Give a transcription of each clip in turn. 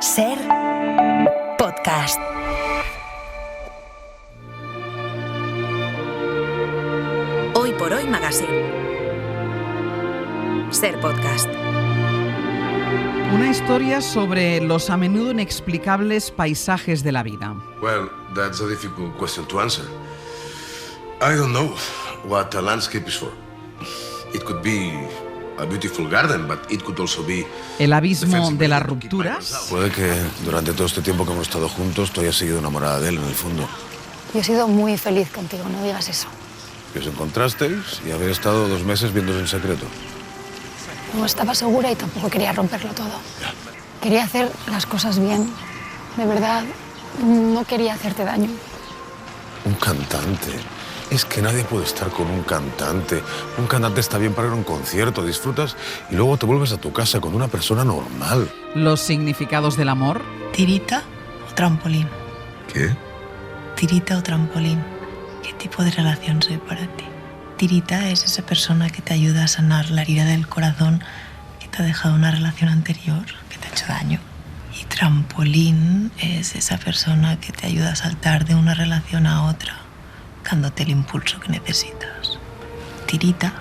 Ser podcast. Hoy por hoy Magazine. Ser podcast. Una historia sobre los a menudo inexplicables paisajes de la vida. Well, that's a difficult question to answer. I don't know what a landscape is for. It could be a beautiful garden, but it could also be... El abismo de las rupturas. Puede que durante todo este tiempo que hemos estado juntos tú hayas seguido enamorada de él en el fondo. Yo he sido muy feliz contigo, no digas eso. Que os encontrasteis y habéis estado 2 meses viéndose en secreto. No estaba segura y tampoco quería romperlo todo. Quería hacer las cosas bien. De verdad, no quería hacerte daño. Un cantante. Es que nadie puede estar con un cantante. Un cantante está bien para ir a un concierto, disfrutas y luego te vuelves a tu casa con una persona normal. Los significados del amor. ¿Tirita o trampolín? ¿Qué? ¿Tirita o trampolín? ¿Qué tipo de relación soy para ti? Tirita es esa persona que te ayuda a sanar la herida del corazón que te ha dejado una relación anterior, que te ha hecho daño. Y trampolín es esa persona que te ayuda a saltar de una relación a otra, dándote el impulso que necesitas. Tirita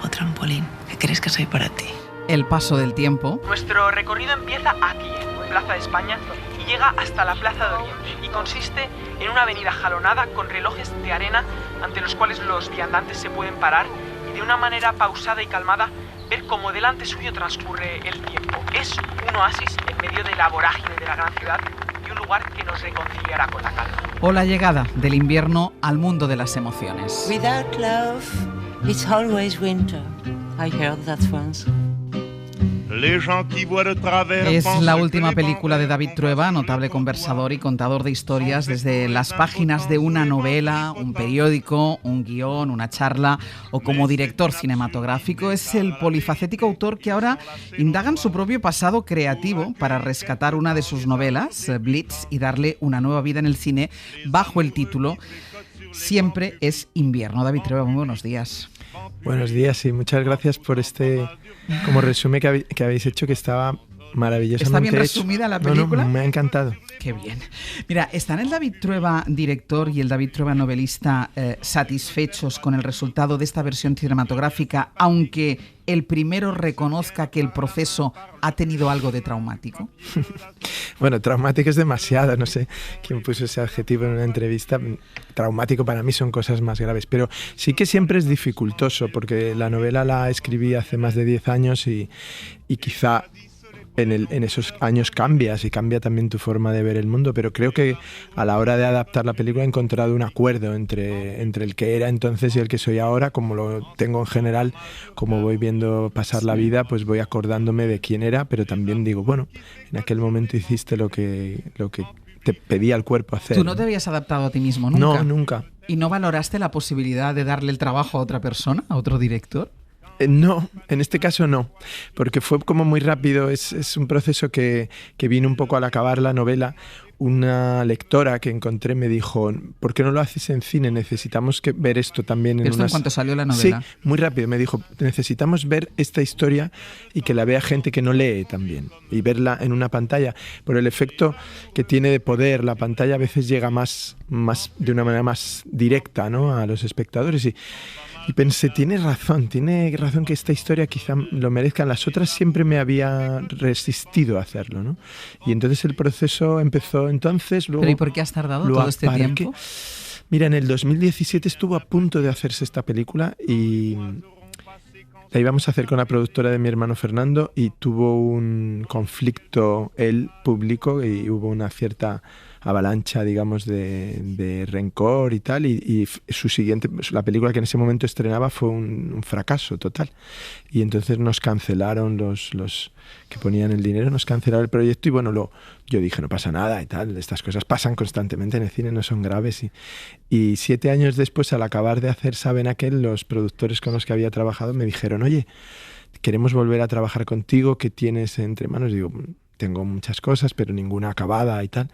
o trampolín, ¿qué crees que soy para ti? El paso del tiempo. Nuestro recorrido empieza aquí, en Plaza de España, y llega hasta la Plaza de Oriente, y consiste en una avenida jalonada con relojes de arena ante los cuales los viandantes se pueden parar y de una manera pausada y calmada ver cómo delante suyo transcurre el tiempo. Es un oasis en medio de la vorágine de la gran ciudad y un lugar que nos reconciliará con la calma. O la llegada del invierno al mundo de las emociones. Without love, it's always winter. I heard that once. Es la última película de David Trueba, notable conversador y contador de historias desde las páginas de una novela, un periódico, un guión, una charla o como director cinematográfico. Es el polifacético autor que ahora indaga en su propio pasado creativo para rescatar una de sus novelas, Blitz, y darle una nueva vida en el cine bajo el título Siempre es invierno. David Trueba, muy buenos días. Buenos días y muchas gracias por este como resumen que habéis hecho, que estaba maravillosamente ¿Está bien hecho. resumida la película? No, me ha encantado. Qué bien. Mira, ¿están el David Trueba director y el David Trueba novelista satisfechos con el resultado de esta versión cinematográfica, aunque el primero reconozca que el proceso ha tenido algo de traumático? Bueno, traumático es demasiado, no sé quién puso ese adjetivo en una entrevista. Traumático para mí son cosas más graves, pero sí que siempre es dificultoso, porque la novela la escribí hace más de 10 años y quizá en esos años cambias y cambia también tu forma de ver el mundo, pero creo que a la hora de adaptar la película he encontrado un acuerdo entre el que era entonces y el que soy ahora. Como lo tengo en general, como voy viendo pasar la vida, pues voy acordándome de quién era, pero también digo, bueno, en aquel momento hiciste lo que te pedía el cuerpo hacer. ¿Tú no te habías adaptado a ti mismo nunca? No, nunca. ¿Y no valoraste la posibilidad de darle el trabajo a otra persona, a otro director? No, en este caso no, porque fue como muy rápido. Es un proceso que vino un poco al acabar la novela. Una lectora que encontré me dijo, ¿por qué no lo haces en cine? Necesitamos ver esto también. ¿Esto en cuanto salió la novela? Sí, muy rápido. Me dijo, necesitamos ver esta historia y que la vea gente que no lee también, y verla en una pantalla, por el efecto que tiene de poder. La pantalla a veces llega más de una manera más directa, ¿no?, a los espectadores. Y pensé, tiene razón que esta historia quizá lo merezcan. Las otras siempre me había resistido a hacerlo, ¿no? Y entonces el proceso empezó entonces. Luego, ¿pero y por qué has tardado todo este tiempo? Mira, en el 2017 estuvo a punto de hacerse esta película y la íbamos a hacer con la productora de mi hermano Fernando, y tuvo un conflicto él público y hubo una cierta avalancha, digamos, de rencor y tal, y su siguiente, la película que en ese momento estrenaba fue un fracaso total, y entonces nos cancelaron los que ponían el dinero, nos cancelaron el proyecto. Y bueno, yo dije, no pasa nada y tal, estas cosas pasan constantemente en el cine, no son graves. Y 7 años después, al acabar de hacer Saben Aquel, los productores con los que había trabajado me dijeron, oye, queremos volver a trabajar contigo, ¿qué tienes entre manos? Digo, tengo muchas cosas, pero ninguna acabada y tal.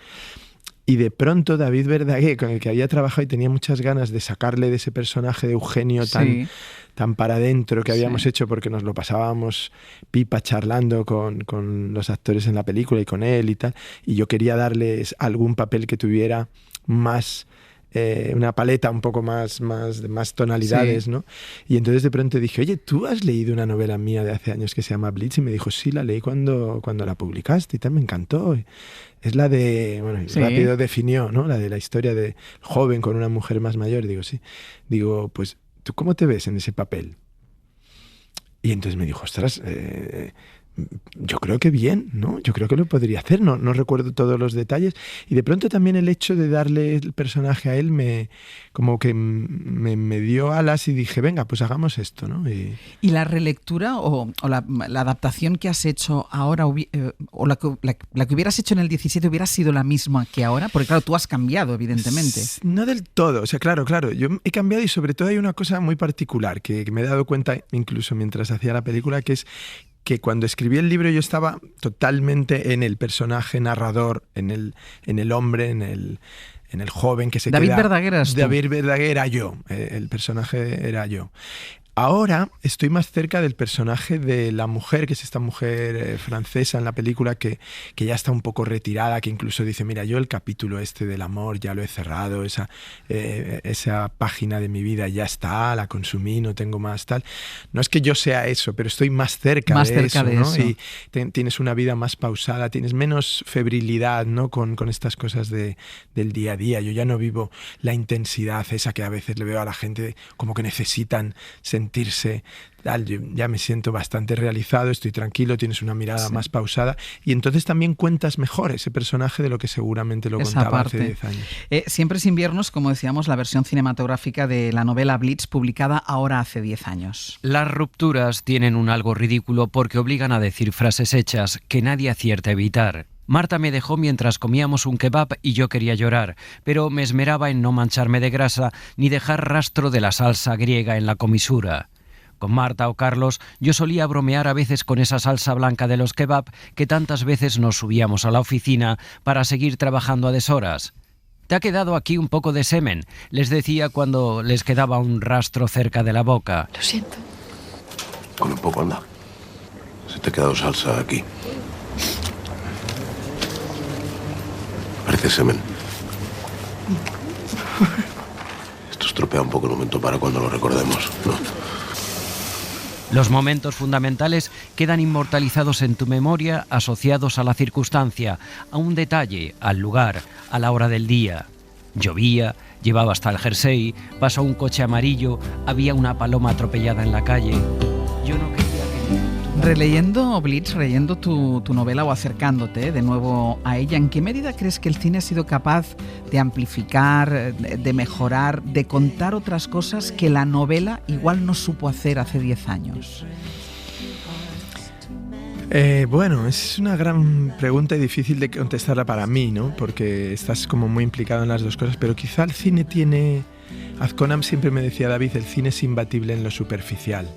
Y de pronto David Verdaguer, con el que había trabajado y tenía muchas ganas de sacarle de ese personaje de Eugenio tan para adentro que habíamos hecho, porque nos lo pasábamos pipa charlando con los actores en la película y con él y tal, y yo quería darles algún papel que tuviera más... una paleta un poco más tonalidades, ¿no? Y entonces de pronto dije, oye, ¿tú has leído una novela mía de hace años que se llama Blitz? Y me dijo, sí, la leí cuando la publicaste y tal, me encantó. Es la de, bueno, rápido definió, ¿no? La de la historia de joven con una mujer más mayor. Digo, sí. Digo, pues, ¿tú cómo te ves en ese papel? Y entonces me dijo, ostras, yo creo que bien, ¿no? Yo creo que lo podría hacer, no recuerdo todos los detalles. Y de pronto también el hecho de darle el personaje a él me dio alas y dije, venga, pues hagamos esto, ¿no? ¿Y la relectura o la adaptación que has hecho ahora, o la que hubieras hecho en el 17 hubiera sido la misma que ahora? Porque claro, tú has cambiado, evidentemente. No del todo, o sea, claro, yo he cambiado y sobre todo hay una cosa muy particular que me he dado cuenta incluso mientras hacía la película, que es que cuando escribí el libro yo estaba totalmente en el personaje narrador, en el hombre, en el joven que se David queda... Verdaguer eras tú. David Verdaguer era yo, el personaje era yo. Ahora estoy más cerca del personaje de la mujer, que es esta mujer francesa en la película que ya está un poco retirada, que incluso dice, mira, yo el capítulo este del amor ya lo he cerrado, esa página de mi vida ya está, la consumí, no tengo más tal. No es que yo sea eso, pero estoy más cerca de eso, ¿no? Y tienes una vida más pausada, tienes menos febrilidad, ¿no? Con estas cosas del día a día. Yo ya no vivo la intensidad esa que a veces le veo a la gente como que necesitan sentirse tal. Yo ya me siento bastante realizado, estoy tranquilo, tienes una mirada más pausada y entonces también cuentas mejor ese personaje de lo que seguramente lo contaba hace 10 años. Siempre es inviernos, como decíamos, la versión cinematográfica de la novela Blitz, publicada ahora hace 10 años. Las rupturas tienen un algo ridículo porque obligan a decir frases hechas que nadie acierta a evitar. Marta me dejó mientras comíamos un kebab y yo quería llorar, pero me esmeraba en no mancharme de grasa ni dejar rastro de la salsa griega en la comisura. Con Marta o Carlos yo solía bromear a veces con esa salsa blanca de los kebab que tantas veces nos subíamos a la oficina para seguir trabajando a deshoras. «Te ha quedado aquí un poco de semen», les decía cuando les quedaba un rastro cerca de la boca. Lo siento. Con un poco, anda. Se te ha quedado salsa aquí. Parece semen. Esto estropea un poco el momento para cuando lo recordemos, ¿no? Los momentos fundamentales quedan inmortalizados en tu memoria, asociados a la circunstancia, a un detalle, al lugar, a la hora del día. Llovía, llevaba hasta el jersey, pasó un coche amarillo, había una paloma atropellada en la calle. Yo no quería que... Releyendo Blitz, leyendo tu novela o acercándote de nuevo a ella, ¿en qué medida crees que el cine ha sido capaz de amplificar, de mejorar, de contar otras cosas que la novela igual no supo hacer hace 10 años? Bueno, es una gran pregunta y difícil de contestarla para mí, ¿no? Porque estás como muy implicado en las dos cosas, pero quizá el cine tiene... Azcona siempre me decía, David, el cine es imbatible en lo superficial,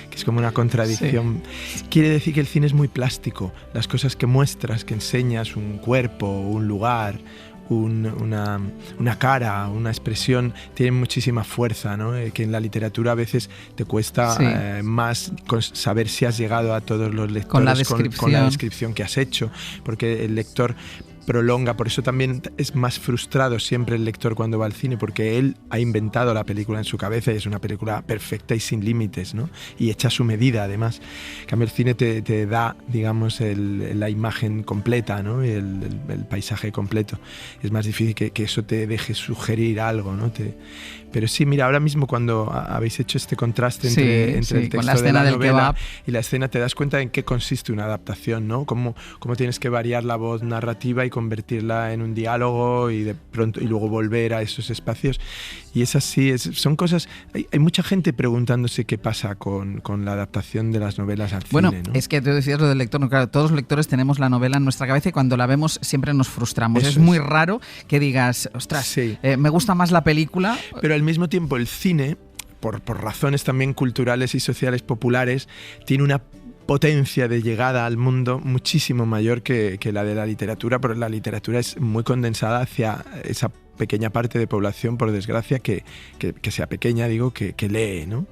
que es como una contradicción. Sí. Quiere decir que el cine es muy plástico. Las cosas que muestras, que enseñas, un cuerpo, un lugar, una cara, una expresión, tienen muchísima fuerza, ¿no? Que en la literatura a veces te cuesta más saber si has llegado a todos los lectores con la descripción que has hecho, porque el lector prolonga, por eso también es más frustrado siempre el lector cuando va al cine, porque él ha inventado la película en su cabeza y es una película perfecta y sin límites, ¿no? Y hecha a su medida, además. En cambio, el cine te da, digamos, la imagen completa, ¿no? Y el paisaje completo. Es más difícil que eso te deje sugerir algo, ¿no? Pero sí, mira, ahora mismo cuando habéis hecho este contraste entre el texto de la novela y la escena, te das cuenta en qué consiste una adaptación, ¿no? Cómo tienes que variar la voz narrativa y convertirla en un diálogo y de pronto y luego volver a esos espacios. Y es así, son cosas... Hay mucha gente preguntándose qué pasa con la adaptación de las novelas al cine, ¿no? Es que tú decías lo del lector, no, claro, todos los lectores tenemos la novela en nuestra cabeza y cuando la vemos siempre nos frustramos. Es muy raro que digas, ostras, me gusta más la película. Pero al mismo tiempo el cine, por razones también culturales y sociales populares, tiene potencia de llegada al mundo muchísimo mayor que la de la literatura, porque la literatura es muy condensada hacia esa pequeña parte de población, por desgracia, que sea pequeña, digo, que lee, ¿no?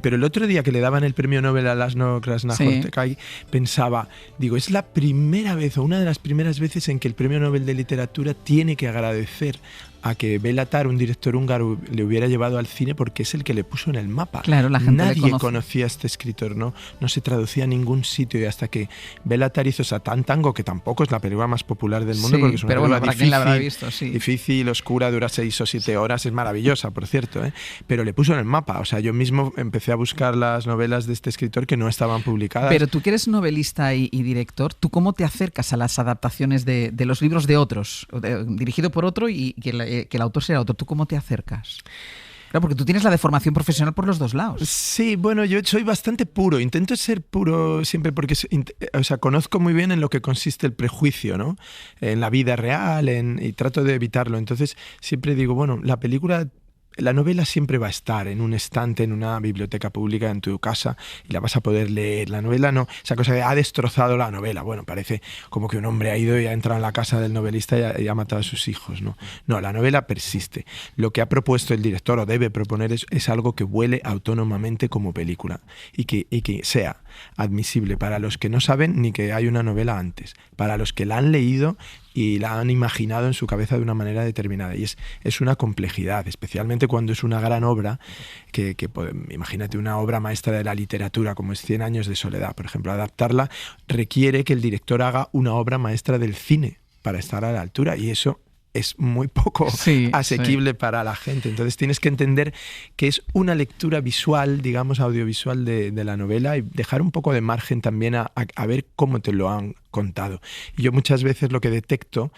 Pero el otro día que le daban el premio Nobel a Laszlo Krasznahorkai, pensaba, digo, es la primera vez, o una de las primeras veces en que el premio Nobel de Literatura tiene que agradecer a que Béla Tarr, un director húngaro, le hubiera llevado al cine porque es el que le puso en el mapa. Claro, la gente Nadie conocía a este escritor, no se traducía a ningún sitio, y hasta que Béla Tarr hizo Satán Tango, que tampoco es la película más popular del mundo, porque es una película difícil, la habrá visto, difícil, oscura, dura 6 o 7 horas, es maravillosa, por cierto, pero le puso en el mapa. O sea, yo mismo empecé a buscar las novelas de este escritor que no estaban publicadas. Pero tú que eres novelista y director, ¿tú cómo te acercas a las adaptaciones de los libros de otros, dirigido por otro y que el autor sea otro? ¿Tú cómo te acercas? Claro, porque tú tienes la deformación profesional por los dos lados. Sí, bueno, yo soy bastante puro. Intento ser puro siempre porque conozco muy bien en lo que consiste el prejuicio, ¿no? En la vida real, y trato de evitarlo. Entonces siempre digo, bueno, la novela siempre va a estar en un estante, en una biblioteca pública, en tu casa, y la vas a poder leer. La novela no, esa cosa de ha destrozado la novela. Bueno, parece como que un hombre ha ido y ha entrado en la casa del novelista y ha matado a sus hijos, ¿no? No, la novela persiste. Lo que ha propuesto el director, o debe proponer, es algo que vuele autónomamente como película y que sea admisible para los que no saben ni que hay una novela antes, para los que la han leído y la han imaginado en su cabeza de una manera determinada. Y es una complejidad, especialmente cuando es una gran obra, imagínate una obra maestra de la literatura como es 100 años de soledad, por ejemplo. Adaptarla requiere que el director haga una obra maestra del cine para estar a la altura, y eso es muy poco asequible para la gente. Entonces tienes que entender que es una lectura visual, digamos audiovisual de la novela, y dejar un poco de margen también a ver cómo te lo han contado. Y yo muchas veces lo que detecto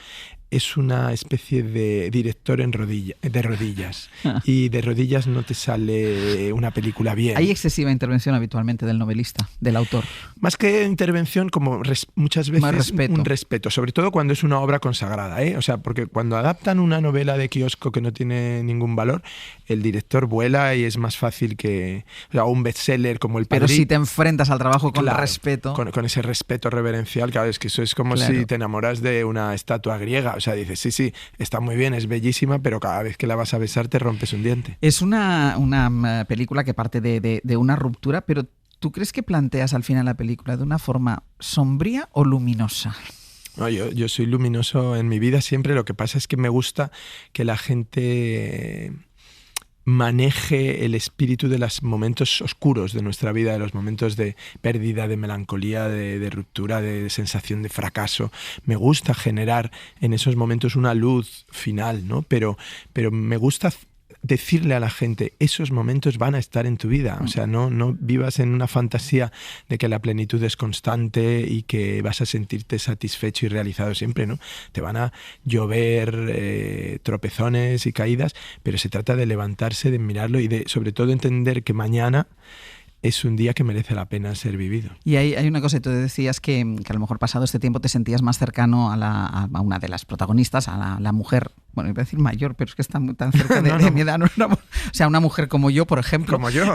es una especie de director de rodillas. Y de rodillas no te sale una película bien. Hay excesiva intervención habitualmente del novelista, del autor. Más que intervención, como muchas veces un respeto, sobre todo cuando es una obra consagrada, ¿eh? O sea, porque cuando adaptan una novela de kiosco que no tiene ningún valor, el director vuela y es más fácil que... O sea, un bestseller como El Padrino. Pero si te enfrentas al trabajo con respeto... Con ese respeto reverencial, claro, es que eso es como si te enamoras de una estatua griega. O sea, dices, sí, está muy bien, es bellísima, pero cada vez que la vas a besar te rompes un diente. Es una película que parte de una ruptura, pero ¿tú crees que planteas al final la película de una forma sombría o luminosa? No, yo soy luminoso en mi vida siempre. Lo que pasa es que me gusta que la gente maneje el espíritu de los momentos oscuros de nuestra vida, de los momentos de pérdida, de melancolía, de ruptura, de sensación de fracaso. Me gusta generar en esos momentos una luz final, ¿no? Pero me gusta decirle a la gente, esos momentos van a estar en tu vida. O sea, no vivas en una fantasía de que la plenitud es constante y que vas a sentirte satisfecho y realizado siempre, ¿no? Te van a llover tropezones y caídas, pero se trata de levantarse, de mirarlo y de, sobre todo, entender que mañana es un día que merece la pena ser vivido. Y hay una cosa, tú decías que a lo mejor pasado este tiempo te sentías más cercano a una de las protagonistas, a la mujer, bueno, iba a decir mayor, pero es que está tan cerca de mi edad. O sea, una mujer como yo, por ejemplo. Como yo.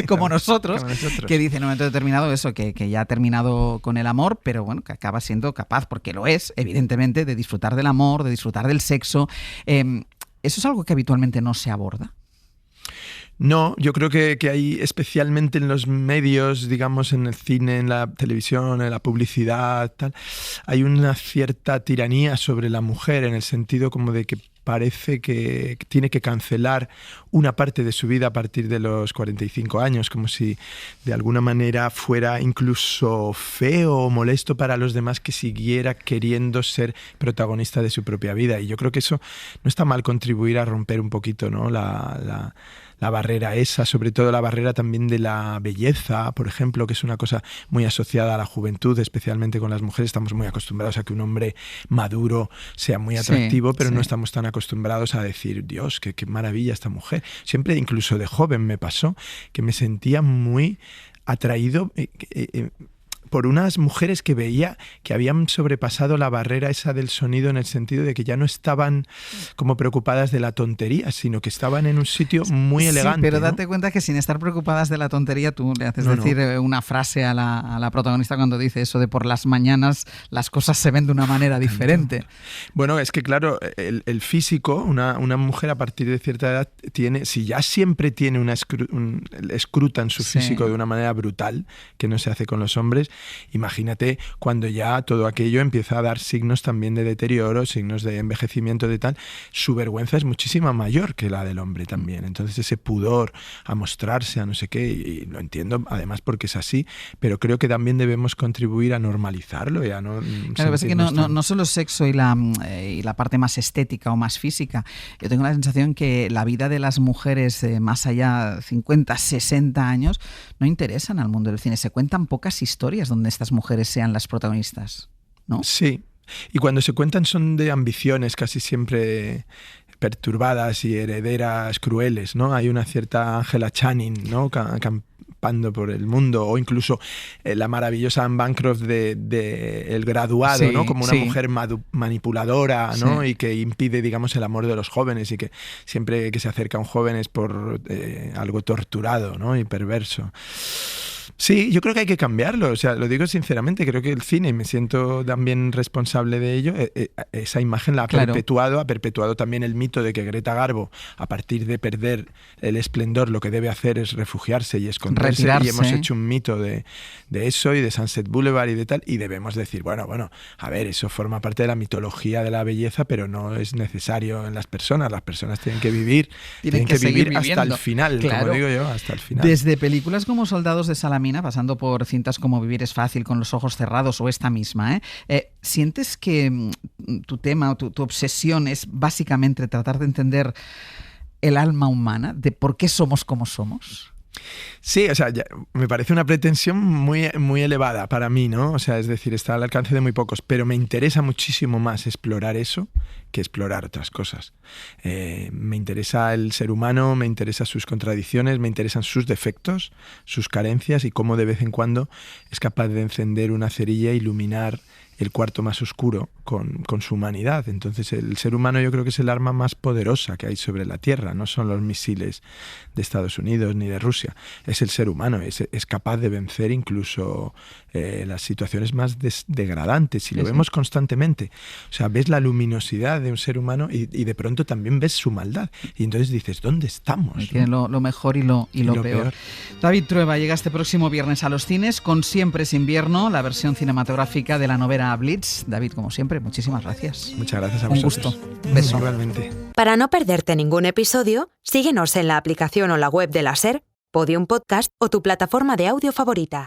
como nosotros, que dice en un momento determinado eso, que ya ha terminado con el amor, pero bueno, que acaba siendo capaz, porque lo es, evidentemente, de disfrutar del amor, de disfrutar del sexo. ¿Eso es algo que habitualmente no se aborda? No, yo creo que hay, especialmente en los medios, digamos, en el cine, en la televisión, en la publicidad, tal, hay una cierta tiranía sobre la mujer, en el sentido como de que parece que tiene que cancelar una parte de su vida a partir de los 45 años, como si de alguna manera fuera incluso feo o molesto para los demás que siguiera queriendo ser protagonista de su propia vida. Y yo creo que eso no está mal, contribuir a romper un poquito, ¿no? la barrera esa, sobre todo la barrera también de la belleza, por ejemplo, que es una cosa muy asociada a la juventud, especialmente con las mujeres. Estamos muy acostumbrados a que un hombre maduro sea muy atractivo, pero no estamos tan acostumbrados a decir, Dios, qué maravilla esta mujer. Siempre, incluso de joven, me pasó que me sentía muy atraído por unas mujeres que veía que habían sobrepasado la barrera esa del sonido, en el sentido de que ya no estaban como preocupadas de la tontería, sino que estaban en un sitio muy elegante. Sí, pero ¿no? date cuenta que sin estar preocupadas de la tontería, tú le haces decir una frase a la protagonista cuando dice eso de por las mañanas las cosas se ven de una manera diferente. Bueno, es que claro, el físico, una mujer a partir de cierta edad tiene, si ya siempre tiene escrutan su físico de una manera brutal, que no se hace con los hombres, imagínate cuando ya todo aquello empieza a dar signos también de deterioro, signos de envejecimiento, de tal, su vergüenza es muchísimo mayor que la del hombre también. Entonces ese pudor a mostrarse, a no sé qué, y lo entiendo además porque es así, pero creo que también debemos contribuir a normalizarlo y a no... Claro, es que no solo el sexo y la parte más estética o más física. Yo tengo la sensación que la vida de las mujeres más allá de 50, 60 años no interesan al mundo del cine. Se cuentan pocas historias donde estas mujeres sean las protagonistas, ¿no? Sí, y cuando se cuentan son de ambiciones casi siempre perturbadas y herederas crueles, ¿no? Hay una cierta Angela Channing, ¿no? Campando por el mundo, o incluso la maravillosa Anne Bancroft de El Graduado, ¿no? Como una mujer manipuladora, ¿no? Y que impide, digamos, el amor de los jóvenes, y que siempre que se acerca a un joven es por algo torturado, ¿no? Y perverso. Sí, yo creo que hay que cambiarlo, o sea, lo digo sinceramente, creo que el cine, y me siento también responsable de ello, esa imagen la ha perpetuado también el mito de que Greta Garbo, a partir de perder el esplendor, lo que debe hacer es refugiarse y esconderse, y hemos hecho un mito de eso y de Sunset Boulevard y de tal, y debemos decir, bueno, a ver, eso forma parte de la mitología de la belleza, pero no es necesario en las personas tienen que vivir, tienen que vivir hasta el final, como digo yo, hasta el final. Desde películas como Soldados de Salamina, pasando por cintas como Vivir es fácil, Con los ojos cerrados, o esta misma, ¿sientes que tu tema o tu obsesión es básicamente tratar de entender el alma humana, de por qué somos como somos? Sí, o sea, me parece una pretensión muy, muy elevada para mí, ¿no? O sea, es decir, está al alcance de muy pocos, pero me interesa muchísimo más explorar eso que explorar otras cosas. Me interesa el ser humano, me interesan sus contradicciones, me interesan sus defectos, sus carencias, y cómo de vez en cuando es capaz de encender una cerilla e iluminar el cuarto más oscuro con su humanidad. Entonces el ser humano yo creo que es el arma más poderosa que hay sobre la Tierra, no son los misiles de Estados Unidos ni de Rusia, es el ser humano, es capaz de vencer incluso las situaciones más degradantes, y lo vemos constantemente. O sea, ves la luminosidad de un ser humano y de pronto también ves su maldad, y entonces dices, ¿dónde estamos? Tiene lo mejor y lo peor. David Trueba llega este próximo viernes a los cines con Siempre es invierno, la versión cinematográfica de la novela Blitz. David, como siempre, muchísimas gracias. Muchas gracias a vosotros. Un gusto. Beso. Igualmente. Para no perderte ningún episodio, síguenos en la aplicación o la web de la SER, Podium Podcast o tu plataforma de audio favorita.